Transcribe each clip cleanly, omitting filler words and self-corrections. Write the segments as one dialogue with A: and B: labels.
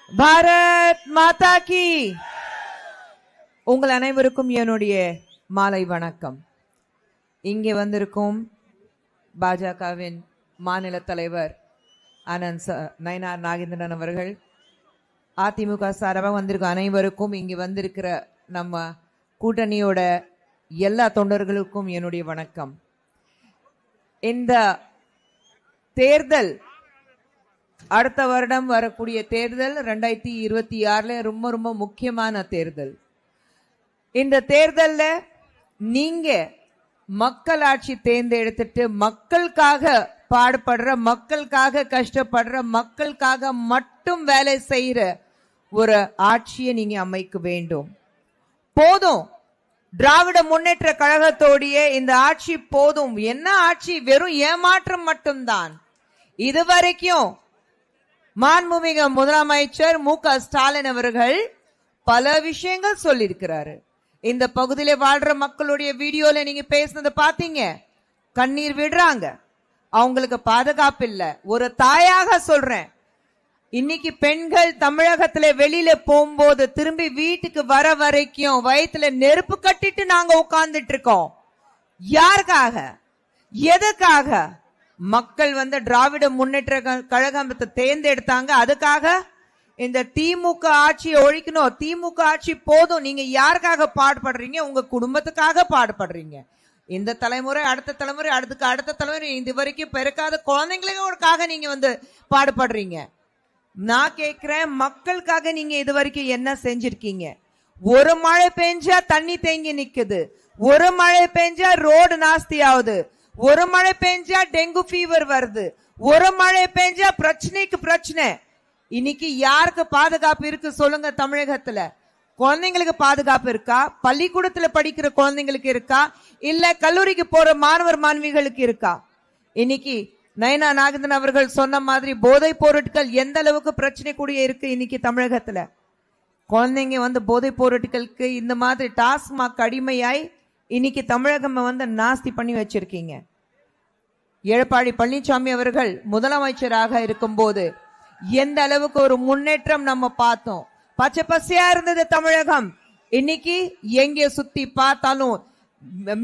A: பாரத் மாதா கி. உங்கள் அனைவருக்கும் என்னுடைய மாலை வணக்கம். இங்கே வந்திருக்கும் பாஜகவின் மாநில தலைவர் அனந்த் நயினார் நாகேந்திரன் அவர்கள், அதிமுக சார்பாக வந்திருக்கும் அனைவருக்கும், இங்கே வந்திருக்கிற நம்ம கூட்டணியோட எல்லா தொண்டர்களுக்கும் என்னுடைய வணக்கம். இந்த தேர்தல், அடுத்த வருடம் வரக்கூடிய தேர்தல் 2026 ரொம்ப ரொம்ப முக்கியமான தேர்தல். இந்த தேர்தல்ல நீங்க மக்களாட்சி தேர்ந்தெடுத்துட்டு மக்களுக்காக பாடுபடுற, மக்களுக்காக கஷ்டப்படுற, மக்களுக்காக மட்டும் வேலை செய்யற ஒரு ஆட்சியை நீங்க அமைக்க வேண்டும். போதும், திராவிட முன்னேற்ற கழகத்தோடைய இந்த ஆட்சி போதும். என்ன ஆட்சி? வெறும் ஏமாற்றம் மட்டும்தான். இதுவரைக்கும் மாண்புமிகு முதலமைச்சர் மு.க. ஸ்டாலின் அவர்கள் பல விஷயங்கள் சொல்லியிருக்கிறாரு. இந்த பகுதியில வாழ்ற மக்களுடைய வீடியோல நீங்க பேசுனது பாத்தீங்க. கண்ணீர் விடுறாங்க, அவங்களுக்கு பாதுகாப்பு இல்ல. ஒரு தாயாக சொல்றேன், இன்னைக்கு பெண்கள் தமிழகத்துல வெளியில போகும்போது திரும்பி வீட்டுக்கு வர வரைக்கும் வயிற்றுல நெருப்பு கட்டிட்டு நாங்க உட்கார்ந்துட்டு இருக்கோம். யாருக்காக? எதுக்காக? மக்கள் திராவிட முன்னேற்ற கழகத்தை தேர்ந்தெடுத்தாங்க. அதுக்காக இந்த திமுக ஆட்சியை ஒழிக்கணும், திமுக ஆட்சி போதும். நீங்க யாருக்காக பாடுபடுறீங்க? உங்க குடும்பத்துக்காக பாடுபடுறீங்க. இந்த தலைமுறை, அடுத்த தலைமுறை, அடுத்த தலைமுறை, இது வரைக்கும் பிறக்காத குழந்தைங்களுக்காக நீங்க பாடுபடுறீங்க. நான் கேட்கிறேன், மக்களுக்காக நீங்க இது வரைக்கும் என்ன செஞ்சிருக்கீங்க? ஒரு மழை பெஞ்சா தண்ணி தேங்கி நிக்குது, ஒரு மழை பெஞ்சா ரோடு நாஸ்தி ஆகுது, ஒரு மழை பெஞ்சா டெங்கு ஃபீவர் வருது, ஒரு மழை பெஞ்சா பிரச்சனைக்கு பிரச்சனை. இன்னைக்கு யாருக்கு பாதுகாப்பு இருக்கு சொல்லுங்க? தமிழகத்துல குழந்தைங்களுக்கு பாதுகாப்பு இருக்கா? பள்ளிக்கூடத்துல படிக்கிற குழந்தைங்களுக்கு இருக்கா? இல்ல கல்லூரிக்கு போற மாணவர் மாணவிகளுக்கு இருக்கா? இன்னைக்கு நயினார் நாகேந்திரன் அவர்கள் சொன்ன மாதிரி போதை பொருட்கள் எந்த அளவுக்கு பிரச்சனை கூடிய இருக்கு. இன்னைக்கு தமிழகத்துல குழந்தைங்க போதை பொருட்களுக்கு இந்த மாதிரி டாஸ்மாக் அடிமையாய் இன்னைக்கு தமிழகம் நாஸ்தி பண்ணி வச்சிருக்கீங்க. எடப்பாடி பழனிசாமி அவர்கள் முதலமைச்சராக இருக்கும் போது எந்த அளவுக்கு ஒரு முன்னேற்றம் நம்ம பார்த்தோம். பச்சை பசையா இருந்தது தமிழகம். இன்னைக்கு எங்கே சுத்தி பார்த்தாலும்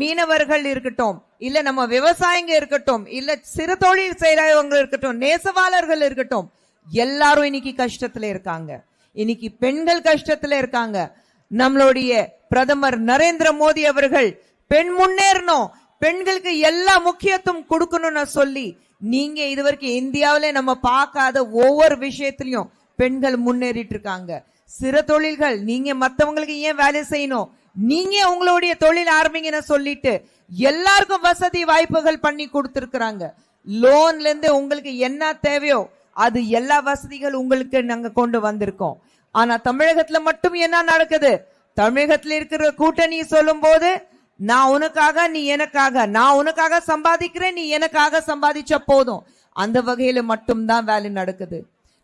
A: மீனவர்கள் இருக்கட்டும், இல்ல நம்ம விவசாயிங்க இருக்கட்டும், இல்ல சிறு தொழில் செய்யறவங்க இருக்கட்டும், நேசவாளர்கள் இருக்கட்டும், எல்லாரும் இன்னைக்கு கஷ்டத்துல இருக்காங்க. இன்னைக்கு பெண்கள் கஷ்டத்துல இருக்காங்க. நம்மளுடைய பிரதமர் நரேந்திர மோடி அவர்கள் பெண் முன்னேறணும், பெண்களுக்கு எல்லா முக்கியத்துவம் கொடுக்கணும்னு சொல்லி, நீங்க இதுவரைக்கும் இந்தியாவிலே நம்ம பார்க்காத ஒவ்வொரு விஷயத்திலையும் பெண்கள் முன்னேறிட்டு இருக்காங்க. சிறு தொழில்கள், நீங்க மத்தவங்களுக்கு ஏன் வேலை செய்யணும்? நீங்க உங்களுடைய தொழில் ஆரம்பிங்கன்னு சொல்லிட்டு எல்லாருக்கும் வசதி வாய்ப்புகள் பண்ணி கொடுத்திருக்கிறாங்க. லோன்ல இருந்து உங்களுக்கு என்ன தேவையோ அது எல்லா வசதிகள் உங்களுக்கு நாங்க கொண்டு வந்திருக்கோம். ஆனா தமிழகத்துல மட்டும் என்ன நடக்குது? தமிழகத்துல இருக்கிற கூட்டணி சொல்லும் போது, நான் உனக்காக நீ எனக்காக, நான் உனக்காக சம்பாதிக்கிறேன் நீ எனக்காக சம்பாதிச்ச போதும், அந்த வகையில மட்டும்தான் வேலை நடக்குது.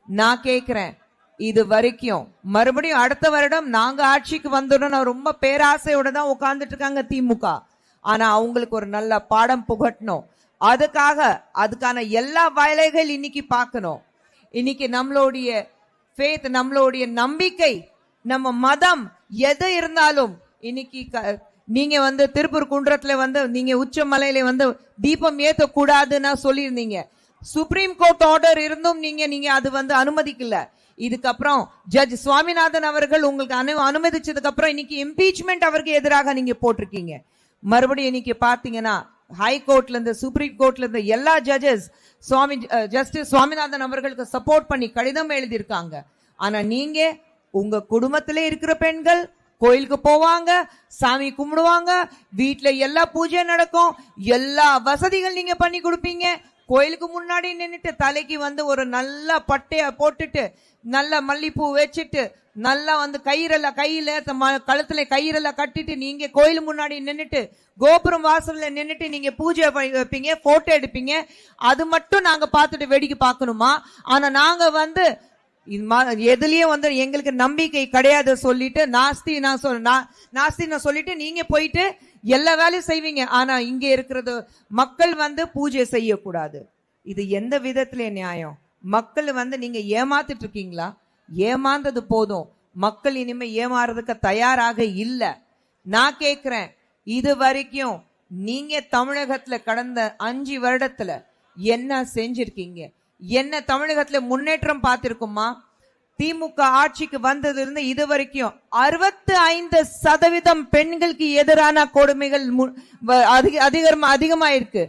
A: நான் கேட்கிறேன், இது வரைக்கும் மறுபடியும் அடுத்த வருடம் நாங்க ஆட்சிக்கு வந்துடும் ரொம்ப பேராசையோட தான் உட்கார்ந்துட்டு இருக்காங்க திமுக. ஆனா அவங்களுக்கு ஒரு நல்ல பாடம் புகட்டணும். அதுக்கான எல்லா வேலைகள் இன்னைக்கு பார்க்கணும். இன்னைக்கு நம்மளுடைய ஃபேத், நம்மளுடைய நம்பிக்கை, நம்ம மதம் எது இருந்தாலும், இன்னைக்கு நீங்க திருப்பூர் குன்றத்துல நீங்க உச்ச மலையில தீபம் ஏத்த கூடாதுன்னு சொல்லியிருந்தீங்க. சுப்ரீம் கோர்ட் ஆர்டர் இருந்தும் நீங்க அது அனுமதிக்கல. இதுக்கப்புறம் ஜட்ஜ் சுவாமிநாதன் அவர்கள் உங்களுக்கு அனுமதிச்சதுக்கு அப்புறம் இன்னைக்கு இம்பீச்மெண்ட் அவருக்கு எதிராக நீங்க போட்டிருக்கீங்க. மறுபடியும் இன்னைக்கு பாத்தீங்கன்னா ஹைகோர்ட்ல இருந்து, சுப்ரீம் கோர்ட்ல இருந்து எல்லா ஜட்ஜஸ் ஜஸ்டிஸ் சுவாமிநாதன் அவர்களுக்கு சப்போர்ட் பண்ணி கடிதம் எழுதியிருக்காங்க. ஆனா நீங்க உங்க குடும்பத்திலே இருக்கிற பெண்கள் கோயிலுக்கு போவாங்க, சாமி கும்பிடுவாங்க, வீட்டுல எல்லா பூஜை நடக்கும், எல்லா வசதிகள் நீங்க பண்ணி கொடுப்பீங்க. கோயிலுக்கு முன்னாடி நின்னுட்டு தலைக்கு ஒரு நல்ல பட்டைய போட்டுட்டு, நல்ல மல்லிப்பூ வச்சுட்டு, நல்லா கையில கழுத்துல கயிறெல்லாம் கட்டிட்டு நீங்க கோயில் முன்னாடி நின்னுட்டு, கோபுரம் வாசல்ல நின்னுட்டு நீங்க பூஜை வைப்பீங்க, போட்டோ எடுப்பீங்க. அது மட்டும் நாங்க பார்த்துட்டு வேடிக்கை பார்க்கணுமா? ஆனா நாங்க எதுலயும் எங்களுக்கு நம்பிக்கை கிடையாது சொல்லிட்டு நாஸ்தின்னு சொல்லிட்டு நீங்க போயிட்டு எல்லா வேலையும் செய்வீங்க. ஆனா இங்க இருக்கிறது மக்கள் பூஜை செய்யக்கூடாது. இது எந்த விதத்துல நியாயம்? மக்கள் நீங்க ஏமாத்திட்டு இருக்கீங்களா? ஏமாந்தது போதும். மக்கள் இனிமே ஏமாறதுக்கு தயாராக இல்ல. நான் கேக்குறேன், இது வரைக்கும் நீங்க தமிழகத்துல கடந்த 5 வருடத்துல என்ன செஞ்சிருக்கீங்க? என்ன தமிழகத்துல முன்னேற்றம் பார்த்திருக்குமா? திமுக ஆட்சிக்கு வந்தது இருந்து இது வரைக்கும் 65% பெண்களுக்கு எதிரான கொடுமைகள் அதிகமாயிருக்கு.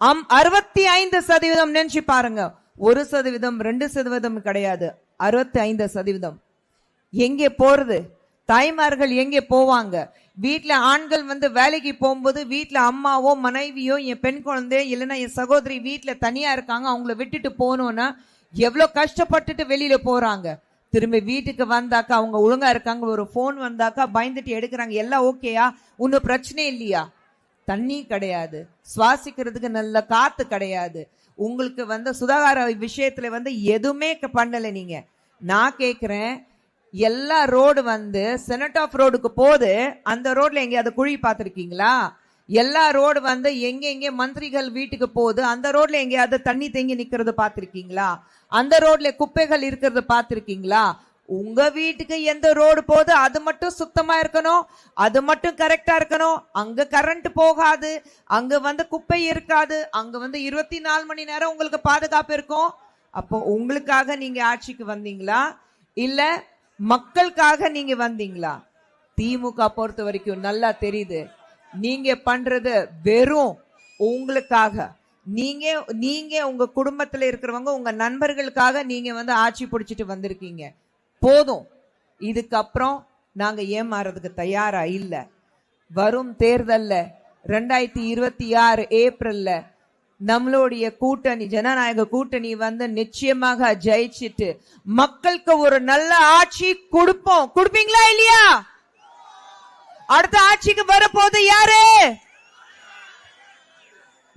A: 65% நினைச்சு பாருங்க. 1%, 2% கிடையாது, 65%. எங்கே போறது? தாய்மார்கள் எங்கே போவாங்க? வீட்டுல ஆண்கள் வேலைக்கு போகும்போது வீட்டுல அம்மாவோ மனைவியோ என் பெண் குழந்தை இல்லைன்னா என் சகோதரி வீட்டுல தனியா இருக்காங்க, அவங்கள விட்டுட்டு போகணும்னா எவ்வளவு கஷ்டப்பட்டுட்டு வெளியில போறாங்க. திரும்பி வீட்டுக்கு வந்தாக்கா அவங்க ஒழுங்கா இருக்காங்க, ஒரு போன் வந்தாக்கா பயந்துட்டு எடுக்கிறாங்க. எல்லாம் ஓகேயா? ஒன்னும் பிரச்சனை இல்லையா? தண்ணி கிடையாது, சுவாசிக்கிறதுக்கு நல்ல காத்து கிடையாது. உங்களுக்கு சுகாதார விஷயத்துல எதுவுமே பண்ணல நீங்க. நான் கேக்குறேன், எல்லா ரோடு செனட் ஆஃப் ரோடுக்கு போது அந்த ரோட்ல எங்கேயாவது குழி பார்த்திருக்கீங்களா? எல்லா ரோடு எங்க மந்திரிகள் வீட்டுக்கு போகுது அந்த ரோட்ல எங்கேயாவது தண்ணி தேங்கி நிக்கிறது பார்த்திருக்கீங்களா? அந்த ரோட்ல குப்பைகள் இருக்கிறது பார்த்திருக்கீங்களா? உங்க வீட்டுக்கு எந்த ரோடு போகுது அது மட்டும் சுத்தமா இருக்கணும், அது மட்டும் கரெக்டா இருக்கணும். அங்க கரண்ட் போகாது, அங்க குப்பை இருக்காது, அங்க 24 மணி நேரம் உங்களுக்கு பாதுகாப்பு இருக்கும். அப்போ உங்களுக்காக நீங்க ஆட்சிக்கு வந்தீங்களா இல்ல மக்களுக்காக நீங்க வந்தீங்களா? திமுக பொறுத்த வரைக்கும் நல்லா தெரியுது, நீங்க பண்றது வெறும் உங்களுக்காக. நீங்க உங்க குடும்பத்துல இருக்கிறவங்க உங்க நண்பர்களுக்காக நீங்க ஆட்சி பிடிச்சிட்டு வந்திருக்கீங்க. போதும், இதுக்கப்புறம் நாங்க ஏமாறதுக்கு தயாரா இல்ல. வரும் தேர்தல்ல 2026 ஏப்ரல்ல நம்மளுடைய கூட்டணி ஜனநாயக கூட்டணி நிச்சயமாக ஜெயிச்சிட்டு மக்களுக்கு ஒரு நல்ல ஆட்சி கொடுப்போம். கொடுப்பீங்களா இல்லையா? அடுத்த ஆட்சிக்கு வரப்போது யாரு?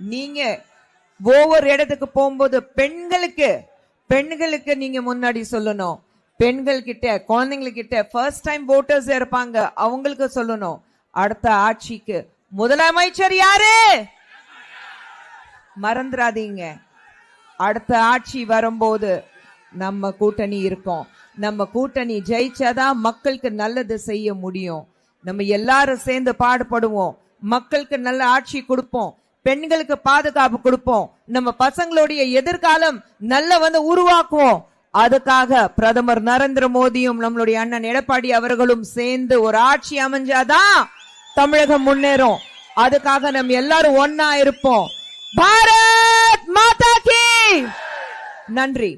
A: நீங்க ஒவ்வொரு இடத்துக்கு போகும்போது பெண்களுக்கு நீங்க முன்னாடி சொல்லணும். பெண்கள் கிட்ட குழந்தைங்ககிட்ட ஃபர்ஸ்ட் டைம் வோட்டர்ஸ் இருப்பாங்க, அவங்களுக்கு சொல்லணும். அடுத்த ஆட்சிக்கு முதலமைச்சர் யாரு? மறந்துடாதீங்க. அடுத்த ஆட்சி வரும்போது நம்ம கூட்டணி இருக்கும். நம்ம கூட்டணி ஜெயிச்சாதான் மக்களுக்கு நல்லது செய்ய முடியும். நம்ம எல்லாரும் சேர்ந்து பாடுபடுவோம், மக்களுக்கு நல்ல ஆட்சி கொடுப்போம், பெண்களுக்கு பாதுகாப்பு கொடுப்போம், நம்ம பசங்களுடைய எதிர்காலம் நல்ல உருவாக்குவோம். அதுக்காக பிரதமர் நரேந்திர மோடியும் நம்மளுடைய அண்ணன் எடப்பாடி அவர்களும் சேர்ந்து ஒரு ஆட்சி அமைஞ்சாதான் தமிழகம் முன்னேறும். அதுக்காக நம்ம எல்லாரும் ஒன்னா இருப்போம். பாரத் மாதா கி! நன்றி.